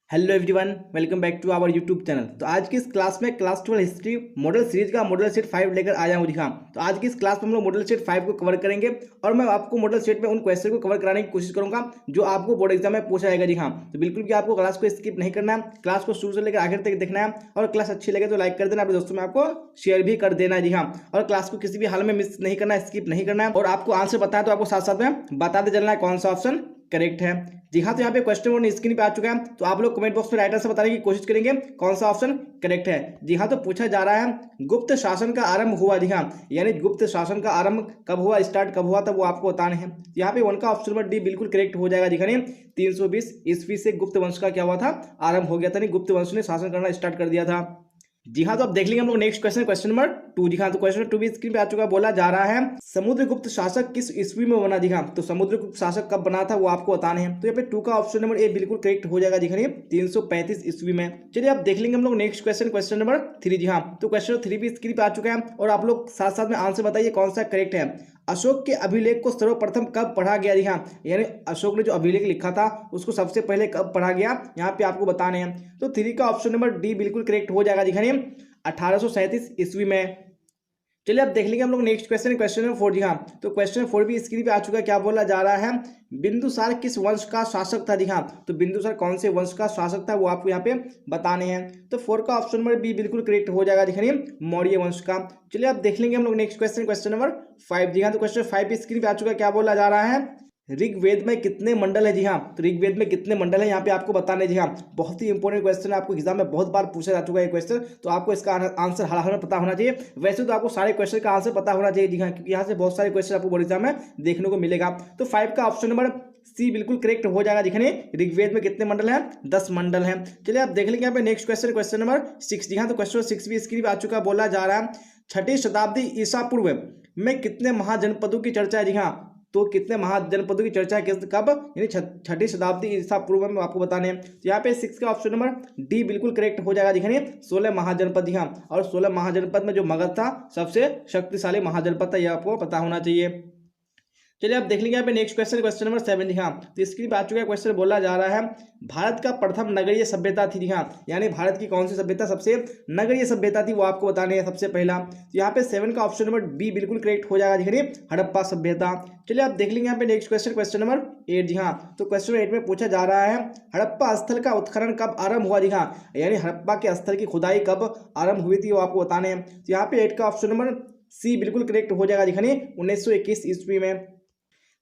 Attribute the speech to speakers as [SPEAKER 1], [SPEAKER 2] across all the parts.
[SPEAKER 1] Hello everyone, welcome back to our YouTube channel. तो आज की इस क्लास में क्लास 12 हिस्ट्री मॉडल सीरीज का मॉडल सेट 5 लेकर आया हूँ। दिखा तो आज की इस क्लास में हम लोग मॉडल सेट 5 को कवर करेंगे और मैं आपको मॉडल सेट में उन क्वेश्चन को कवर कराने की कोशिश करूंगा जो आपको बोर्ड एग्जाम में पूछा जाएगा। दिखा तो बिल्कुल भी आपको क्लास को स्किप नहीं करना है, क्लास को शुरू से लेकर आखिर तक देखना है और क्लास अच्छी लगे तो लाइक कर देना, अपने दोस्तों में आपको शेयर भी कर देना है। जी हाँ, और क्लास को किसी भी हाल में मिस नहीं करना है, स्किप नहीं करना है और आपको आंसर बताया तो आपको साथ साथ में बताते चलना है कौन सा ऑप्शन करेक्ट है। जी हाँ, तो यहाँ पे क्वेश्चन वन स्क्रीन पे आ चुका है, तो आप लोग कमेंट बॉक्स में राइट आंसर बताने की कोशिश करेंगे कौन सा ऑप्शन करेक्ट है। जी हाँ, तो पूछा जा रहा है गुप्त शासन का आरंभ हुआ। जी हाँ, यानी गुप्त शासन का आरंभ कब हुआ, स्टार्ट कब हुआ, तब वो आपको बताने हैं। यहाँ पे वन का ऑप्शन नंबर डी बिल्कुल करेक्ट हो जाएगा। दिखाने 320 ईस्वी से गुप्त वंश का क्या हुआ था, आरंभ हो गया था, नहीं गुप्त वंश ने शासन करना स्टार्ट कर दिया था। जी हाँ, तो अब देख लेंगे हम लोग नेक्स्ट क्वेश्चन, क्वेश्चन नंबर 2। जी हाँ, तो क्वेश्चन नंबर 2 भी स्क्रीन पे आ चुका है। बोला जा रहा है समुद्रगुप्त शासक किस ईस्वी में बना। जी हाँ, तो समुद्रगुप्त शासक कब बना था वो आपको बताने हैं। तो यहाँ पे 2 का ऑप्शन नंबर ए बिल्कुल करेक्ट हो जाएगा। दिखाइए 335 ईस्वी में। चलिए अब देख लेंगे हम लोग नेक्स्ट क्वेश्चन, क्वेश्चन नंबर 3। जी हाँ, तो क्वेश्चन नंबर 3 भी स्क्रीन पे आ चुका है और आप लोग साथ साथ में आंसर बताइए कौन सा करेक्ट है। अशोक के अभिलेख को सर्वप्रथम कब पढ़ा गया। जी हाँ, यानी अशोक ने जो अभिलेख लिखा था उसको सबसे पहले कब पढ़ा गया, यहाँ पे आपको बताने हैं। तो 3 का ऑप्शन नंबर डी बिल्कुल करेक्ट हो जाएगा। दिखाइए 1837 ईस्वी में। चलिए अब देख लेंगे हम लोग नेक्स्ट क्वेश्चन, क्वेश्चन नंबर 4। जी हाँ, तो क्वेश्चन 4 भी स्क्रीन पे आ चुका है। क्या बोला जा रहा है, बिंदुसार किस वंश का शासक था। जी हाँ, तो बिंदुसार कौन से वंश का शासक था वो आपको यहाँ पे बताने हैं। तो 4 का ऑप्शन नंबर बी बिल्कुल करेक्ट हो जाएगा। दिखाइए मौर्य वंश का। चलिए अब देख लेंगे हम लोग नेक्स्ट क्वेश्चन, क्वेश्चन नंबर 5। जी हाँ, तो क्वेश्चन 5 भी स्क्रीन पे आ चुका है। क्या बोला जा रहा है, ऋग्वेद में कितने मंडल है। जी हाँ, तो ऋग्वेद में कितने मंडल है यहाँ पे आपको बताने। जी हाँ, बहुत ही इंपॉर्टेंट क्वेश्चन है, आपको एग्जाम में बहुत बार पूछा जा चुका है क्वेश्चन, तो आपको इसका आंसर हाल हाल में पता होना चाहिए। वैसे तो आपको सारे क्वेश्चन का आंसर पता होना चाहिए। जी हाँ, क्योंकि यहाँ से बहुत सारे क्वेश्चन आपको बोर्ड एग्जाम में देखने को मिलेगा। तो 5 का ऑप्शन नंबर सी बिल्कुल करेक्ट हो जाएगा। दिखने ऋग्वेद में कितने मंडल हैं, 10 मंडल हैं। चलिए आप देख लेंगे यहाँ पे नेक्स्ट क्वेश्चन, क्वेश्चन नंबर 6। जी हाँ, तो क्वेश्चन 6 भी स्क्रीन पे आ चुका। बोला जा रहा है 6ठी शताब्दी ईसा पूर्व में कितने महाजनपदों की चर्चा है। जी हाँ, तो कितने महाजनपदों की चर्चा किस कब, यानी 6ठी शताब्दी ईसा पूर्व में आपको बताने हैं। तो यहाँ पे 6 का ऑप्शन नंबर डी बिल्कुल करेक्ट हो जाएगा। दिखाइए 16 महाजनपद। यहाँ और 16 महाजनपद में जो मगध था सबसे शक्तिशाली महाजनपद था, यह आपको पता होना चाहिए। चलिए आप देख लेंगे यहाँ पे नेक्स्ट क्वेश्चन, क्वेश्चन नंबर 7। हाँ, तो स्क्रीन पे आ चुका है क्वेश्चन। बोला जा रहा है भारत का प्रथम नगरीय सभ्यता थी। हाँ, यानी भारत की कौन सी सभ्यता सबसे नगरीय सभ्यता थी वो आपको बताने हैं सबसे पहला। तो यहाँ पे 7 का ऑप्शन नंबर बी बिल्कुल करेक्ट हो जाएगा। देखिए हड़प्पा सभ्यता। चलिए आप देख लेंगे यहाँ पे नेक्स्ट क्वेश्चन, क्वेश्चन नंबर 8। जी हाँ, तो क्वेश्चन नंबर 8 में पूछा जा रहा है हड़प्पा स्थल का उत्खनन कब आरंभ हुआ। जी हाँ, यानी हड़प्पा के स्थल की खुदाई कब आरंभ हुई थी वो आपको बताने हैं। तो यहाँ पे 8 का ऑप्शन नंबर सी बिल्कुल करेक्ट हो जाएगा। दिखाने 1921 ईस्वी में।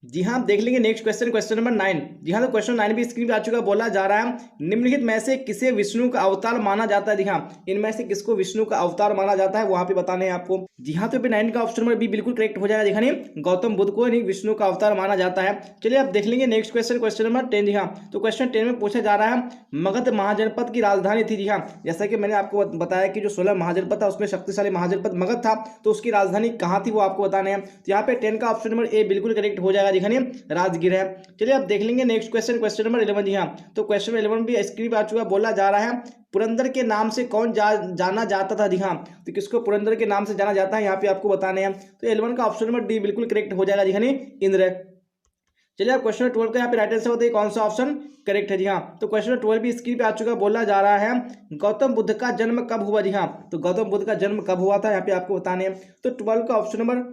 [SPEAKER 1] जी हाँ, देख लेंगे नेक्स्ट क्वेश्चन, क्वेश्चन नंबर 9। जी हाँ, तो क्वेश्चन 9 भी स्क्रीन पे आ चुका। बोला जा रहा है निम्नलिखित में से किसे विष्णु का अवतार माना जाता है। जी हाँ, इनमें से किसको विष्णु का अवतार माना जाता है वहां पे बताने हैं आपको। जी हाँ, तो 9 का ऑप्शन नंबर बी बिल्कुल करेक्ट हो जाएगा। दिखाने गौतम बुद्ध को विष्णु का अवतार माना जाता है। चलिए आप देख लेंगे नेक्स्ट क्वेश्चन, क्वेश्चन नंबर 10। जी हाँ, तो क्वेश्चन 10 में पूछा जा रहा है मगध महाजनपद की राजधानी थी। जी हाँ, जैसा कि मैंने आपको बताया कि जो 16 महाजनपद था उसमें शक्तिशाली महाजनपद मगध था, तो उसकी राजधानी कहाँ थी वो आपको बताने हैं। तो यहाँ पे 10 का ऑप्शन नंबर ए बिल्कुल करेक्ट हो जाएगा। दिखाने राजगीर है। चलिए आप देख लेंगे नेक्स्ट क्वेश्चन, क्वेश्चन नंबर 11। जी हाँ, तो क्वेश्चन 11 भी स्क्रीन पे आ चुका। बोला जा रहा है पुरंदर के नाम से कौन जाना जाता था। जी हाँ, तो किसको पुरंदर के नाम से जाना जाता है यहाँ पे आपको बताने हैं। तो 11 का ऑप्शन नंबर डी बिल्कुल करेक्ट हो जाएगा। दिखाने इंद्र। चलिए आप क्वेश्चन 12 का यहाँ पे राइट आंसर बताइए कौन सा ऑप्शन करेक्ट है। जी हाँ, तो क्वेश्चन 12 भी स्क्रीन पे आ चुका। बोला जा रहा है गौतम बुद्ध का जन्म कब हुआ। जी हाँ, तो गौतम बुद्ध का जन्म कब हुआ था यहाँ पे आपको बताने हैं। तो 12 का ऑप्शन नंबर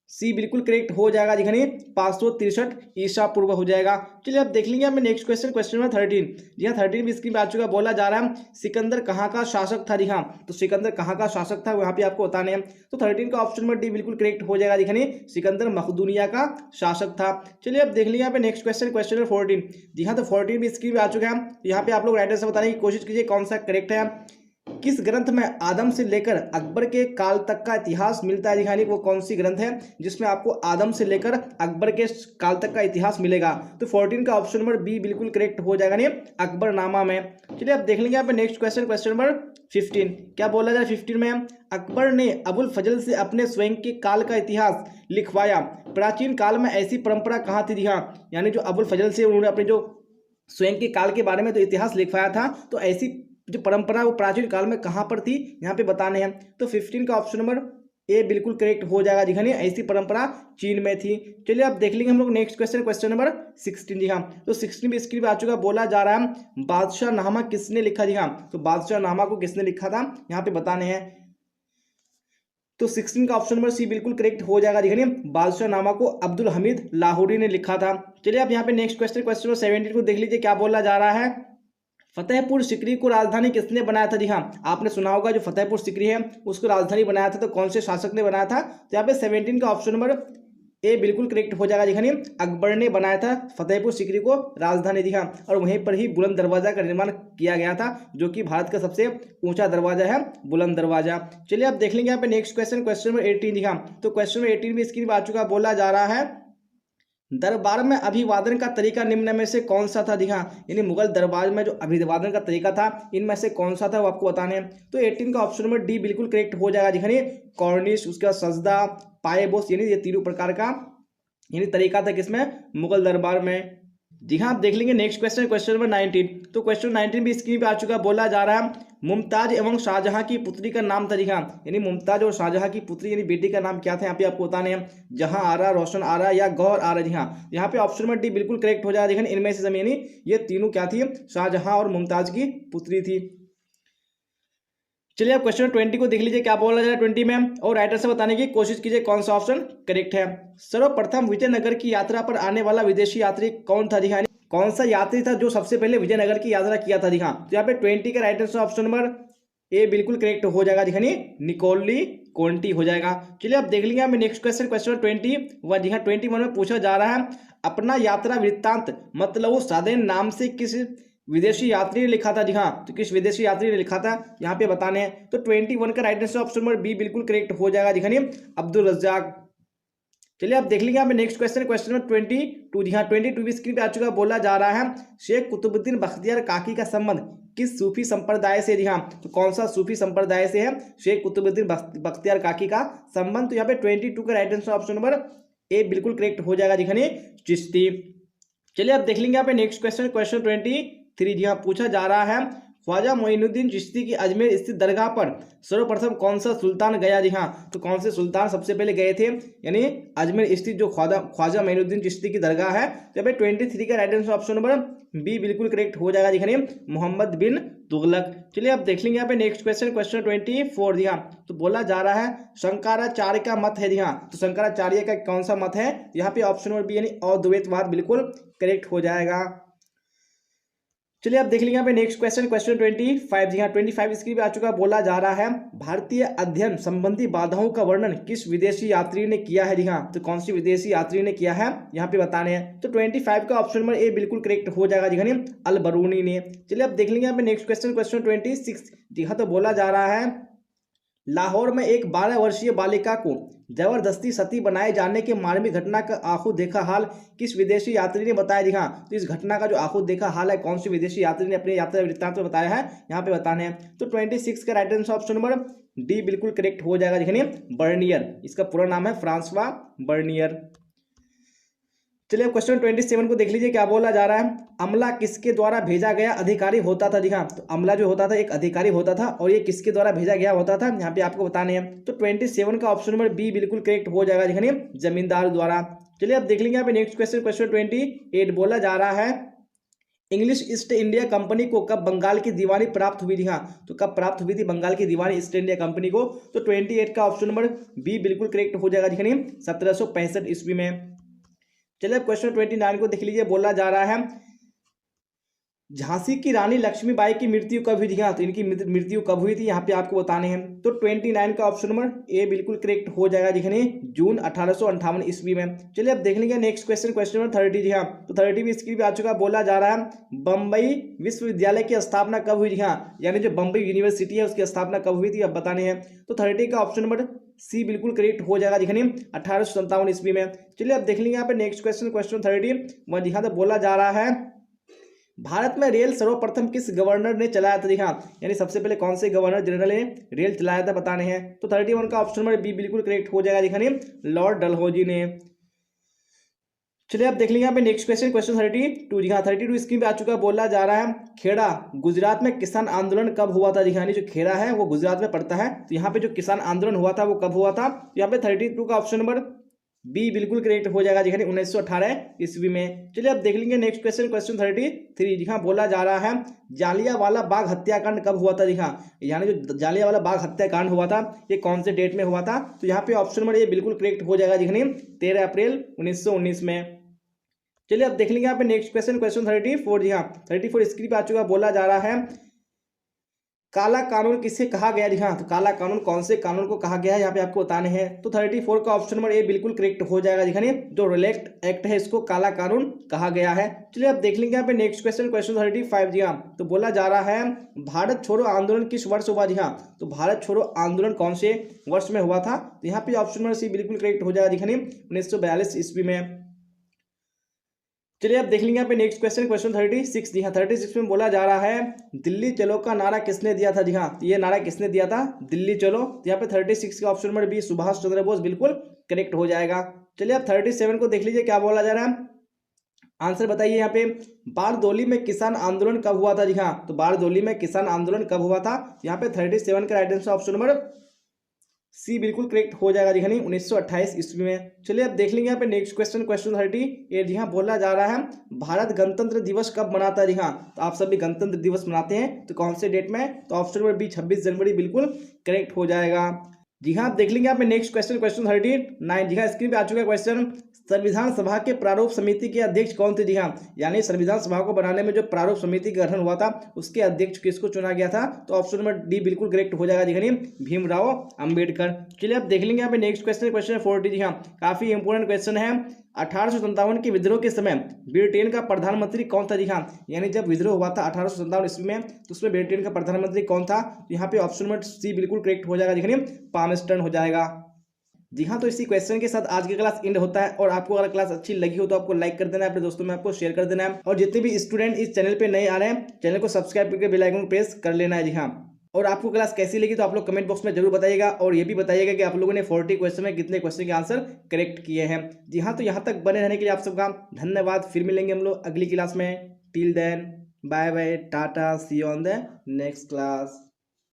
[SPEAKER 1] सी बिल्कुल करेक्ट हो जाएगा। दिखाने 563 ईसा पूर्व हो जाएगा। चलिए आप देख लेंगे हमें नेक्स्ट क्वेश्चन, क्वेश्चन नंबर 13। जी हाँ, 13 भी स्क्रीन पे आ चुका। बोला जा रहा है सिकंदर कहाँ का शासक था। जी हाँ, तो सिकंदर कहाँ का शासक था वहाँ पे आपको बताने हैं। तो 13 का ऑप्शन नंबर डी बिल्कुल करेक्ट हो जाएगा। दिखाने सिकंदर मकदूनिया का शासक था। चलिए आप देख लेंगे यहाँ पे नेक्स्ट क्वेश्चन, क्वेश्चन नंबर 14। जी हाँ, तो 14 भी स्क्रीन पे आ चुका है। यहाँ पे आप लोग राइट आंसर बताने की कोशिश कीजिए कौन सा करेक्ट है। किस ग्रंथ में आदम से लेकर अकबर के काल तक का इतिहास मिलता है। दिखाने वो कौन सी ग्रंथ है जिसमें आपको आदम से लेकर अकबर के काल तक का इतिहास मिलेगा। तो 14 का ऑप्शन नंबर बी बिल्कुल करेक्ट हो जाएगा नहीं अकबरनामा में। चलिए आप देख लेंगे यहाँ पे नेक्स्ट क्वेश्चन, क्वेश्चन नंबर 15। क्या बोला जाए 15 में, अकबर ने अबुल फजल से अपने स्वयं के काल का इतिहास लिखवाया। प्राचीन काल में ऐसी परंपरा कहाँ थी। हाँ, यानी जो अबुल फजल से उन्होंने अपने जो स्वयं के काल के बारे में तो इतिहास लिखवाया था, तो ऐसी जो परंपरा वो प्राचीन काल में कहाँ पर थी यहाँ पे बताने हैं। तो 15 का ऑप्शन नंबर ए बिल्कुल करेक्ट हो जाएगा जी हाँ। ऐसी परंपरा चीन में थी। चलिए अब देख लेंगे हम लोग नेक्स्ट क्वेश्चन नंबर 16 जी हाँ। तो 16 भी स्क्रीन पे आ चुका, बोला जा रहा है बादशाह नामा किसने लिखा जी हाँ। तो बादशाह नामा को किसने लिखा था यहाँ पे बताने हैं। तो 16 का ऑप्शन नंबर सी बिल्कुल करेक्ट हो जाएगा। देखिए बादशाह नामा को अब्दुल हमीद लाहौरी ने लिखा था। चलिए आप यहाँ पे नेक्स्ट क्वेश्चन नंबर 17 को देख लीजिए, क्या बोला जा रहा है। फतेहपुर सिकरी को राजधानी किसने बनाया था जी हाँ। आपने सुना होगा जो फतेहपुर सिकरी है उसको राजधानी बनाया था, तो कौन से शासक ने बनाया था। तो यहाँ पे 17 का ऑप्शन नंबर ए बिल्कुल करेक्ट हो जाएगा। जी अकबर ने बनाया था फतेहपुर सिकरी को राजधानी जी हाँ। और वहीं पर ही बुलंद दरवाजा का निर्माण किया गया था, जो कि भारत का सबसे ऊंचा दरवाजा है, बुलंद दरवाजा। चलिए अब देख लेंगे यहाँ पे नेक्स्ट क्वेश्चन नंबर 18 जी हाँ। तो क्वेश्चन नंबर 18 भी स्क्रीन पर आ चुका, बोला जा रहा है दरबार में अभिवादन का तरीका निम्न में से कौन सा था। दिखा यानी मुगल दरबार में जो अभिवादन का तरीका था इनमें से कौन सा था वो आपको बताने हैं। तो 18 का ऑप्शन नंबर डी बिल्कुल करेक्ट हो जाएगा। दिखाने कॉर्निश, उसके बाद सजदा, पाएबोस, यानी ये तीनों प्रकार का यानी तरीका था किसमें, मुगल दरबार में। जी हाँ, आप देख लेंगे नेक्स्ट क्वेश्चन नंबर 19। तो क्वेश्चन 19 भी स्क्रीन पे आ चुका, बोला जा रहा है मुमताज एवं शाहजहां की पुत्री का नाम था। जी हाँ, यानी मुमताज और शाहजहां की पुत्री यानी बेटी का नाम क्या था, यहाँ पे आपको बताने हैं जहां आरा, रोशन आरा या गौहर आरा। जी हाँ, यहाँ पे ऑप्शन नंबर डी बिल्कुल करेक्ट हो जाएगा। देखिए इनमें से सब यानी ये तीनों क्या थी, शाहजहां और मुमताज की पुत्री थी। चलिए आप क्वेश्चन 20 को देख लीजिए, क्या बोला जा रहा है 20 में, और राइटर से बताने की कोशिश कीजिए कौन सा ऑप्शन करेक्ट है। सर्वप्रथम विजयनगर की यात्रा पर आने वाला विदेशी यात्री कौन था। जी हाँ, कौन सा यात्री था जो सबसे पहले विजयनगर की यात्रा किया था। जी हाँ, तो यहाँ पे 20 का right answer option number A बिल्कुल करेक्ट हो जाएगा। दिखानी निकोली कोंटी हो जाएगा। चलिए आप देख लेंगे हमें नेक्स्ट क्वेश्चन 21। जी हाँ, 21 में पूछा जा रहा है अपना यात्रा वृत्तांत मतलब साधन नाम से किस विदेशी यात्री ने लिखा था। जी हाँ, तो किस विदेशी यात्री ने लिखा था यहाँ पे बताने हैं। तो 21 का right answer option number B बिल्कुल करेक्ट हो जाएगा। दिखानी अब्दुल रज्जाक। चलिए आप देख लीजिए यहाँ पे नेक्स्ट क्वेश्चन नंबर 22। जी हाँ, 22 भी स्क्रीन पे आ चुका, बोला जा रहा है शेख कुतुबुद्दीन बख्तियार काकी का संबंध किस सूफी संप्रदाय से। जी हाँ, तो कौन सा सूफी संप्रदाय से है शेख कुतुबुद्दीन बख्तियार काकी का संबंध। तो यहाँ पे 22 का right answer option number A बिल्कुल करेक्ट हो जाएगा। दिखाने चिश्ती। चलिए आप देख लेंगे यहाँ पे नेक्स्ट क्वेश्चन 23। जी हाँ, पूछा जा रहा है ख्वाजा मोइनुद्दीन चिश्ती की अजमेर स्थित दरगाह पर सर्वप्रथम कौन सा सुल्तान गया। जी हाँ, तो कौन से सुल्तान सबसे पहले गए थे, यानी अजमेर स्थित जो ख्वाजा मोइनुद्दीन चिश्ती की दरगाह है। तो 23 का right answer option number B बिल्कुल करेक्ट हो जाएगा। दिखाने मोहम्मद बिन तुगलक। चलिए आप देख लेंगे यहाँ पे नेक्स्ट क्वेश्चन 24। जी हाँ, तो बोला जा रहा है शंकराचार्य का मत है। जी हाँ, तो शंकराचार्य का कौन सा मत है, यहाँ पे ऑप्शन नंबर बी यानी अद्वैतवाद बिल्कुल करेक्ट हो जाएगा। चलिए आप देख लेंगे यहाँ पे नेक्स्ट क्वेश्चन 25। जी हाँ, 25 स्क्रीन पे आ चुका, बोला जा रहा है भारतीय अध्ययन संबंधी बाधाओं का वर्णन किस विदेशी यात्री ने किया है। जी हाँ, तो कौन सी विदेशी यात्री ने किया है यहाँ पे बताने हैं। तो 25 का ऑप्शन नंबर ए बिल्कुल करेक्ट हो जाएगा। जी हाँ, अल बरूनी ने। चलिए आप देख लेंगे यहाँ पे नेक्स्ट क्वेश्चन 26। जी हाँ, तो बोला जा रहा है लाहौर में एक 12 वर्षीय बालिका को जबरदस्ती सती बनाए जाने के मार्मिक घटना का आंखों देखा हाल किस विदेशी यात्री ने बताया। जी हाँ, तो इस घटना का जो आंखों देखा हाल है कौन सी विदेशी यात्री ने अपने यात्रा वृत्तांत में बताया है यहाँ पे बताने हैं। तो 26 का right answer option number D बिल्कुल करेक्ट हो जाएगा। देखिए बर्नियर, इसका पूरा नाम है फ्रांसवा बर्नियर। चलिए क्वेश्चन 27 को देख लीजिए, क्या बोला जा रहा है अमला किसके द्वारा भेजा गया अधिकारी होता था। जी हाँ, तो अमला जो होता था एक अधिकारी होता था, और ये किसके द्वारा भेजा गया होता था यहाँ पे आपको बताने हैं। तो 27 का ऑप्शन नंबर बी बिल्कुल करेक्ट हो जाएगा। दिखाने जमींदार द्वारा। चलिए आप देख लेंगे यहाँ पे नेक्स्ट क्वेश्चन 28। बोला जा रहा है इंग्लिश ईस्ट इंडिया कंपनी को कब बंगाल की दीवानी प्राप्त हुई। थी हाँ, तो कब प्राप्त हुई थी बंगाल की दीवानी ईस्ट इंडिया कंपनी को। तो 28 का ऑप्शन नंबर बी बिल्कुल करेक्ट हो जाएगा। दिखाने 1765 ईस्वी में। चलिए अब क्वेश्चन 29 को देख लीजिए, बोला जा रहा है झांसी की रानी लक्ष्मीबाई की मृत्यु कब हुई थी। हाँ, तो इनकी मृत्यु कब हुई थी यहाँ पे आपको बताने हैं। तो 29 का ऑप्शन नंबर ए बिल्कुल करेक्ट हो जाएगा। दिखने जून 1858 ईस्वी में। चलिए अब देख लेंगे नेक्स्ट क्वेश्चन नंबर 30। जी हाँ, तो 30 भी स्क्रीन पे आ चुका, बोला जा रहा है बम्बई विश्वविद्यालय की स्थापना कब हुई थी। हाँ, यानी जो बम्बई यूनिवर्सिटी है उसकी स्थापना कब हुई थी अब बताने हैं। तो 30 का ऑप्शन नंबर सी बिल्कुल करेक्ट हो जाएगा। दिखने 1857 ईस्वी में। चलिए अब देख लेंगे यहाँ पे नेक्स्ट क्वेश्चन 30। यहाँ तो बोला जा रहा है भारत में रेल सर्वप्रथम किस गवर्नर ने चलाया था। देखा यानी सबसे पहले कौन से गवर्नर जनरल ने रेल चलाया था बताने हैं। तो 31 का ऑप्शन नंबर बी बिल्कुल करेक्ट हो जाएगा। दिखाने लॉर्ड डलहौजी ने। चलिए आप देख लेंगे यहाँ पे नेक्स्ट क्वेश्चन, क्वेश्चन 32। जी हाँ 32 स्क्रीन पे आ चुका है। बोला जा रहा है खेड़ा गुजरात में किसान आंदोलन कब हुआ था। जी हाँ, जो खेड़ा है वो गुजरात में पड़ता है। तो यहाँ पे जो किसान आंदोलन हुआ था वो कब हुआ था। तो यहाँ पे 32 का ऑप्शन नंबर बी बिल्कुल करेक्ट हो जाएगा। जी हाँ 1918 ईस्वी में। चलिए आप देख लेंगे नेक्स्ट क्वेश्चन, क्वेश्चन 33। जी हाँ बोला जा रहा है जालियांवाला बाग हत्याकांड कब हुआ था। जी हाँ, यानी जो जालियांवाला बाग हत्याकांड हुआ था ये कौन से डेट में हुआ था। तो यहाँ पे ऑप्शन नंबर ये बिल्कुल करेक्ट हो जाएगा। जी हाँ 13 अप्रैल 1919 में। चलिए अब देख लेंगे यहाँ पे नेक्स्ट क्वेश्चन, क्वेश्चन 34। जी हाँ 34 स्क्रीन पे आ चुका। बोला जा रहा है काला कानून किसे कहा गया। जी हाँ, तो काला कानून कौन से कानून को कहा गया है यहाँ पे आपको बताने हैं। तो 34 का ऑप्शन नंबर ए बिल्कुल करेक्ट हो जाएगा। जी हाँ, जो रिलेक्ट एक्ट है इसको काला कानून कहा गया है। चलिए अब देख लेंगे यहाँ पे नेक्स्ट क्वेश्चन, क्वेश्चन 35। जी हाँ, तो बोला जा रहा है भारत छोड़ो आंदोलन किस वर्ष हुआ। जी हाँ, तो भारत छोड़ो आंदोलन कौन से वर्ष में हुआ था। तो यहाँ पे ऑप्शन नंबर सी बिल्कुल करेक्ट हो जाएगा। जी हाँ 1942 ईस्वी में। चलिए आप देख लेंगे यहाँ पे नेक्स्ट क्वेश्चन, क्वेश्चन 36। जी हाँ 36 में बोला जा रहा है दिल्ली चलो का नारा किसने दिया था। जी हाँ, ये नारा किसने दिया था, दिल्ली चलो। तो यहाँ पे 36 का option number B Subhash Chandra Bose बिल्कुल करेक्ट हो जाएगा। चलिए आप 37 को देख लीजिए क्या बोला जा रहा है, आंसर बताइए। यहाँ पे बारदोली में किसान आंदोलन कब हुआ था। जी हाँ, तो बारदोली में किसान आंदोलन कब हुआ था। यहाँ पे 37 का right answer option number C बिल्कुल करेक्ट हो जाएगा। जी हाँ 1928 ईस्वी में। चलिए अब देख लेंगे यहाँ पे नेक्स्ट क्वेश्चन, क्वेश्चन 38। जी हाँ बोला जा रहा है भारत गणतंत्र दिवस कब मनाता है। जी हाँ, तो आप सभी गणतंत्र दिवस मनाते हैं तो कौन से डेट में। तो ऑप्शन नंबर बी 26 जनवरी बिल्कुल करेक्ट हो जाएगा। जी हाँ आप देख लेंगे यहाँ पे नेक्स्ट क्वेश्चन, क्वेश्चन 39। जी हाँ स्क्रीन पे आ चुका है क्वेश्चन, संविधान सभा के प्रारूप समिति के अध्यक्ष कौन थे। जी हाँ, यानी संविधान सभा को बनाने में जो प्रारूप समिति का गठन हुआ था उसके अध्यक्ष किसको चुना गया था। तो ऑप्शन नंबर डी बिल्कुल करेक्ट हो जाएगा। जी हाँ भीमराव अंबेडकर। चलिए आप देख लेंगे यहाँ पे नेक्स्ट क्वेश्चन, क्वेश्चन 40। जी हाँ काफी इंपोर्टेंट क्वेश्चन है। 1857 के विद्रोह के समय ब्रिटेन का प्रधानमंत्री कौन था। जी हाँ, यानी जब विद्रोह हुआ था 1857 ईस्वी में तो उसमें ब्रिटेन का प्रधानमंत्री कौन था। तो यहाँ पे ऑप्शन नंबर सी बिल्कुल करेक्ट हो जाएगा। जी हाँ पामस्टर्न हो जाएगा। जी हाँ, तो इसी क्वेश्चन के साथ आज की क्लास एंड होता है। और आपको अगर क्लास अच्छी लगी हो तो आपको लाइक कर देना है, अपने दोस्तों में आपको शेयर कर देना है। और जितने भी स्टूडेंट इस चैनल पे नए आ रहे हैं चैनल को सब्सक्राइब करके बेल आइकन प्रेस कर लेना है। जी हाँ, और आपको क्लास कैसी लगी तो आप लोग कमेंट बॉक्स में जरूर बताइएगा। और ये भी बताइएगा कि आप लोगों ने 40 क्वेश्चन में कितने क्वेश्चन के आंसर करेक्ट किए हैं। जी हाँ, तो यहाँ तक बने रहने के लिए आप सबका धन्यवाद। फिर मिलेंगे हम लोग अगली क्लास में। Till then bye bye tata, see you on the next class.